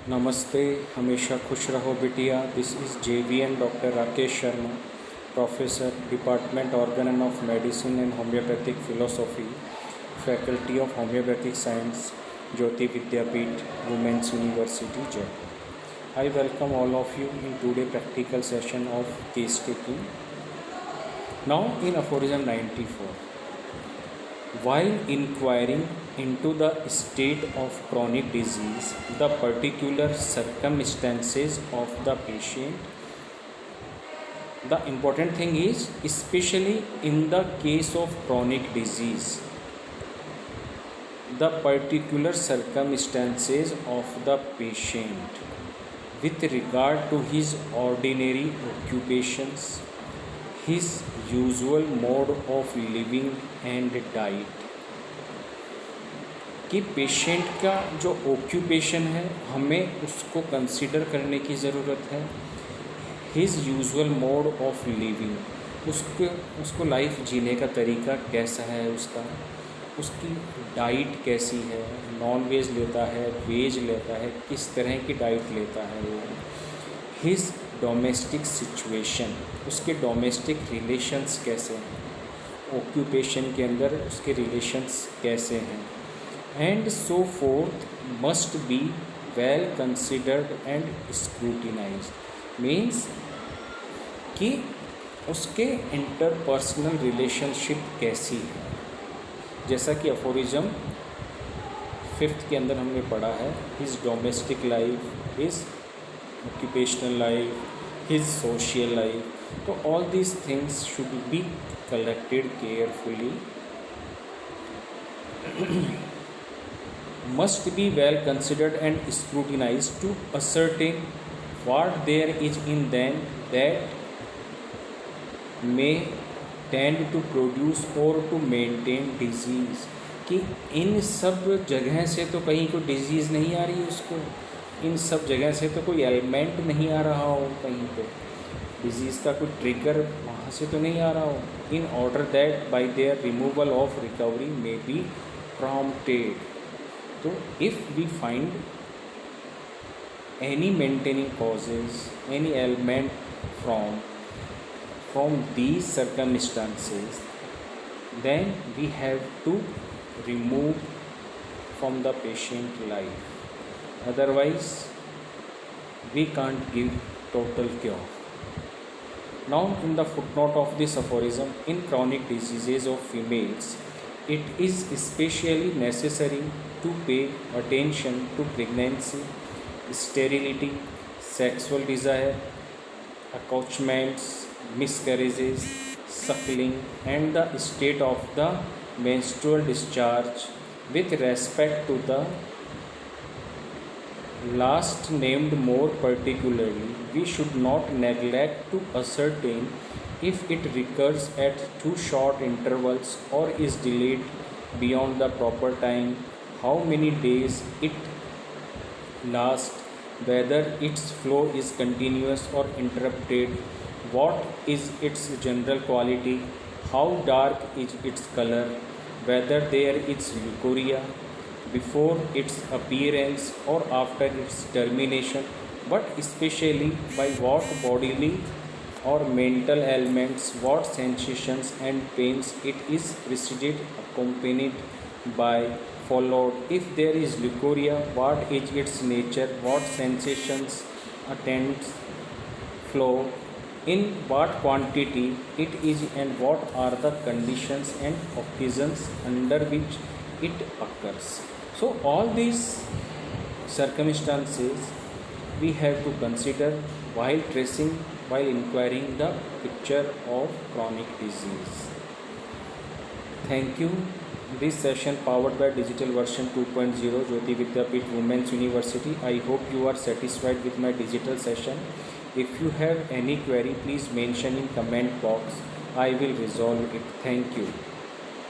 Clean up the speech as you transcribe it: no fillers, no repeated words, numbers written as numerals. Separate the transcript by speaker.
Speaker 1: नमस्ते, हमेशा खुश रहो बिटिया। This is JVN doctor Rakesh Sharma, professor, department organ of medicine and homeopathic philosophy, faculty of homeopathic science, Jyoti Vidyapeeth, women's university, Jaipur. I welcome all of you in today practical session of case taking. Now in aphorism 94. While inquiring into the state of chronic disease, the particular circumstances of the patient, the important thing is, especially in the case of chronic disease, the particular circumstances of the patient with regard to his ordinary occupations, his usual mode of living and diet, कि patient का जो occupation है हमें उसको consider करने की ज़रूरत है। His usual mode of living, उसको लाइफ जीने का तरीका कैसा है, उसकी डाइट कैसी है, नॉन वेज लेता है, वेज लेता है, किस तरह की डाइट लेता है वो। हिज डोमेस्टिक सिचुएशन, उसके डोमेस्टिक रिलेशंस कैसे हैं, ऑक्यूपेशन के अंदर उसके रिलेशंस कैसे हैं, and so fourth must be well considered and scrutinised. Means कि उसके इंटरपर्सनल रिलेशनशिप कैसी है, जैसा कि अफोरिज्म 5th के अंदर हमने पढ़ा है, his domestic life, his occupational life, his social life. So all these things should be collected carefully. Must be well considered and scrutinized to ascertain what there is in them that may tend to produce or to maintain disease. कि इन सब जगह से तो कहीं कोई disease नहीं आ रही है उसको, इन सब जगह से तो कोई एलिमेंट नहीं आ रहा हो, कहीं पे डिजीज़ का कोई ट्रिगर वहाँ से तो नहीं आ रहा हो, in order that by their removal of recovery may be prompted. तो if we find any maintaining causes, any element from these circumstances, then we have to remove from the patient life. Otherwise, we can't give total cure. Now, in the footnote of this aphorism, in chronic diseases of females, it is especially necessary to pay attention to pregnancy, sterility, sexual desire, accouchements, miscarriages, suckling, and the state of the menstrual discharge. With respect to the last named more particularly, we should not neglect to ascertain if it recurs at too short intervals or is delayed beyond the proper time, how many days it lasts, whether its flow is continuous or interrupted, what is its general quality, how dark is its color, whether there is leucorrhea before its appearance or after its termination, but especially by what bodily or mental ailments, what sensations and pains it is preceded, accompanied by, followed. If there is leucorrhea, what is its nature, what sensations attends flow, in what quantity it is, and what are the conditions and occasions under which it occurs. So all these circumstances we have to consider while tracing, while inquiring the picture of chronic disease. Thank you. This session powered by digital version 2.0 Jyoti Vidyapeeth Women's University. I hope you are satisfied with my digital session. If you have any query, please mention in comment box. I will resolve it. Thank you.